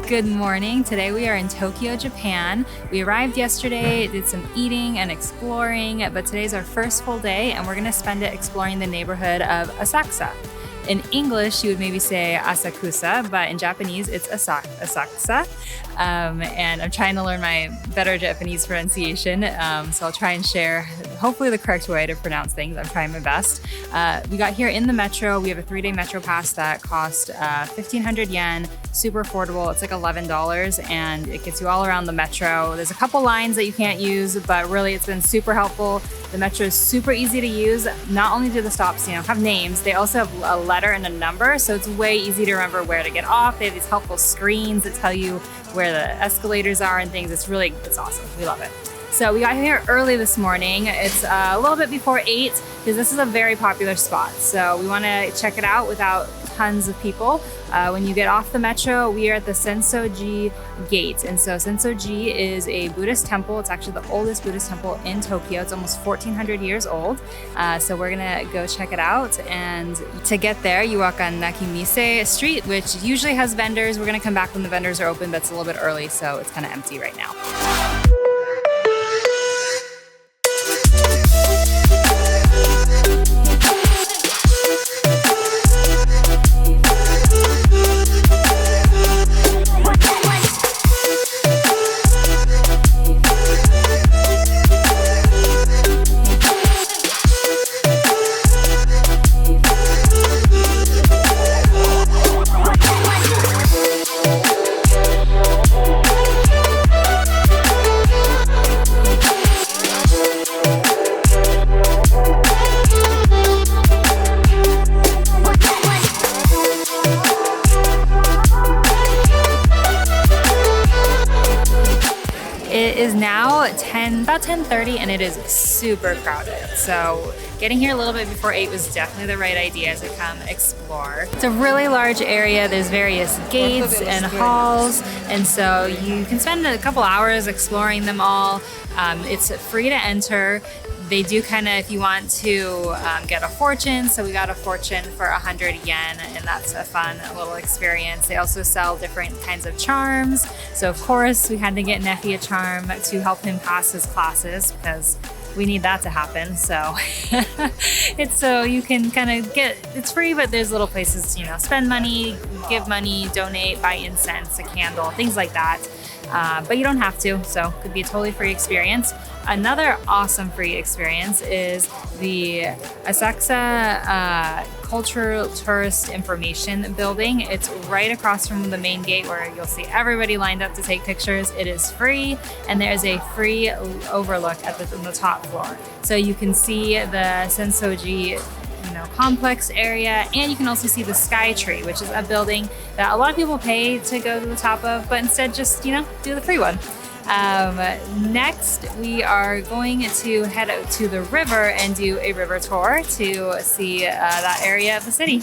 Good morning. Today we are in Tokyo, Japan. We arrived yesterday, did some eating and exploring, but today's our first full day and we're going to spend it exploring the neighborhood of Asakusa. In English, you would maybe say Asakusa, but in Japanese, it's Asakusa. And I'm trying to learn my better Japanese pronunciation, so I'll try and share hopefully the correct way to pronounce things. I'm trying my best. We got here in the metro. We have a 3-day metro pass that cost 1,500 yen, super affordable. It's like $11, and it gets you all around the metro. There's a couple lines that you can't use, but really it's been super helpful. The metro is super easy to use. Not only do the stops, have names, they also have a letter and a number, so it's way easy to remember where to get off. They have these helpful screens that tell you where the escalators are and things. It's awesome. We love it. So we got here early this morning. It's a little bit before 8 because this is a very popular spot. So we want to check it out without tons of people. When you get off the metro, we are at the Sensō-ji Gate. And so Sensō-ji is a Buddhist temple. It's actually the oldest Buddhist temple in Tokyo. It's almost 1,400 years old. So we're gonna go check it out. And to get there, you walk on Nakimise Street, which usually has vendors. We're gonna come back when the vendors are open, but it's a little bit early, so it's kind of empty right now. It is now about 10:30 and it is super crowded. So getting here a little bit before 8 was definitely the right idea to come explore. It's a really large area. There's various gates and halls, and so you can spend a couple hours exploring them all. It's free to enter. They do if you want to get a fortune. So we got a fortune for 100 yen, and that's a fun little experience. They also sell different kinds of charms. So of course we had to get Nephi a charm to help him pass his classes because we need that to happen. So it's so you can it's free, but there's little places to, spend money, give money, donate, buy incense, a candle, things like that. But you don't have to, so it could be a totally free experience. Another awesome free experience is the Asakusa Cultural Tourist Information Building. It's right across from the main gate where you'll see everybody lined up to take pictures. It is free, and there's a free overlook at the top floor. So you can see the Sensō-ji complex area, and you can also see the Sky Tree, which is a building that a lot of people pay to go to the top of, but instead just do the free one. Next, we are going to head out to the river and do a river tour to see that area of the city.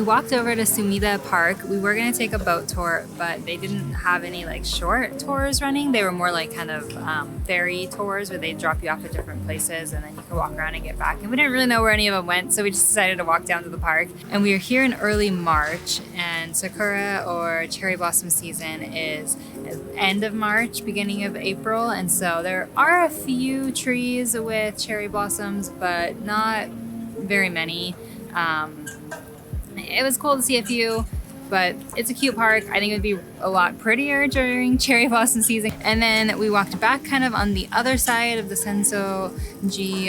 Walked over to Sumida Park. We were going to take a boat tour, but they didn't have any short tours running. They were more ferry tours where they drop you off at different places and then you can walk around and get back. And we didn't really know where any of them went, so we just decided to walk down to the park. And we are here in early March, and sakura or cherry blossom season is end of March, beginning of April. And so there are a few trees with cherry blossoms, but not very many. It was cool to see a few. but it's a cute park. I think it would be a lot prettier during cherry blossom season. And then we walked back kind of on the other side of the Sensō-ji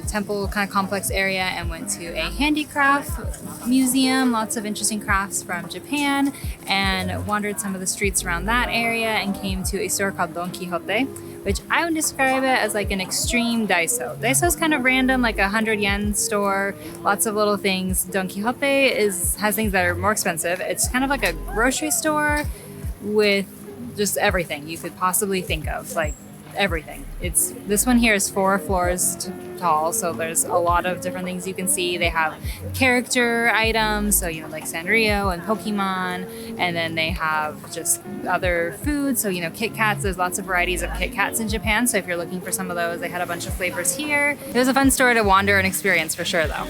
Temple kind of complex area and went to a handicraft museum, lots of interesting crafts from Japan, and wandered some of the streets around that area and came to a store called Don Quijote, which I would describe it as like an extreme Daiso. Daiso is kind of random, like a 100 yen store, lots of little things. Don Quixote has things that are more expensive. It's kind of like a grocery store with just everything you could possibly think of, like everything. This one here is 4 floors tall, so there's a lot of different things you can see. They have character items, so like Sanrio and Pokemon, and then they have just other foods, so Kit Kats. There's lots of varieties of Kit Kats in Japan, so if you're looking for some of those, they had a bunch of flavors here. It was a fun store to wander and experience for sure, though.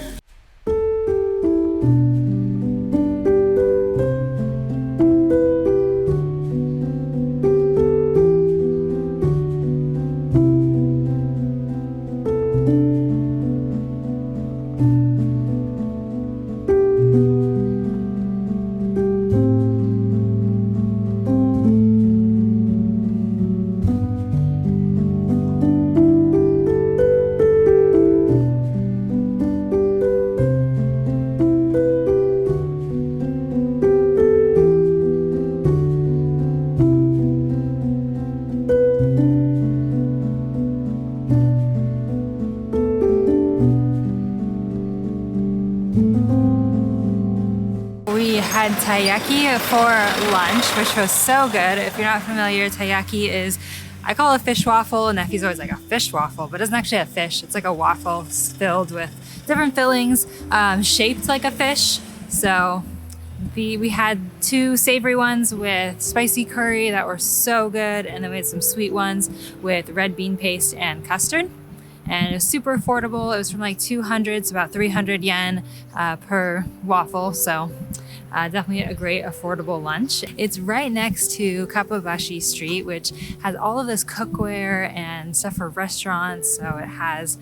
We had taiyaki for lunch, which was so good. If you're not familiar, taiyaki is, I call it a fish waffle, and Nephie's always like, a fish waffle, but it doesn't actually have fish. It's like a waffle filled with different fillings, shaped like a fish. So we had 2 savory ones with spicy curry that were so good, and then we had some sweet ones with red bean paste and custard. And it was super affordable. It was from like 200, so about 300 yen per waffle. So definitely a great affordable lunch. It's right next to Kappabashi Street, which has all of this cookware and stuff for restaurants. So it has,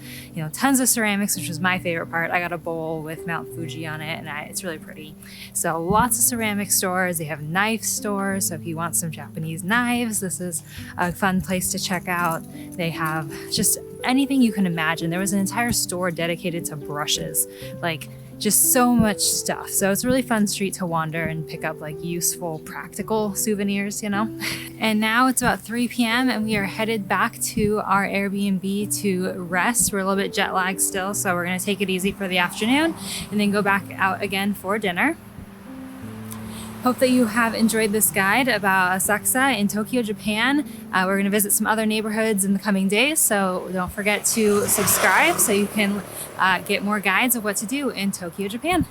tons of ceramics, which was my favorite part. I got a bowl with Mount Fuji on it, and it's really pretty. So lots of ceramic stores. They have knife stores. So if you want some Japanese knives, this is a fun place to check out. They have just anything you can imagine. There was an entire store dedicated to brushes, like just so much stuff. So it's a really fun street to wander and pick up like useful, practical souvenirs, And now it's about 3 p.m. and we are headed back to our Airbnb to rest. We're a little bit jet lagged still, so we're gonna take it easy for the afternoon and then go back out again for dinner. Hope that you have enjoyed this guide about Asakusa in Tokyo, Japan. We're going to visit some other neighborhoods in the coming days, so don't forget to subscribe so you can get more guides of what to do in Tokyo, Japan.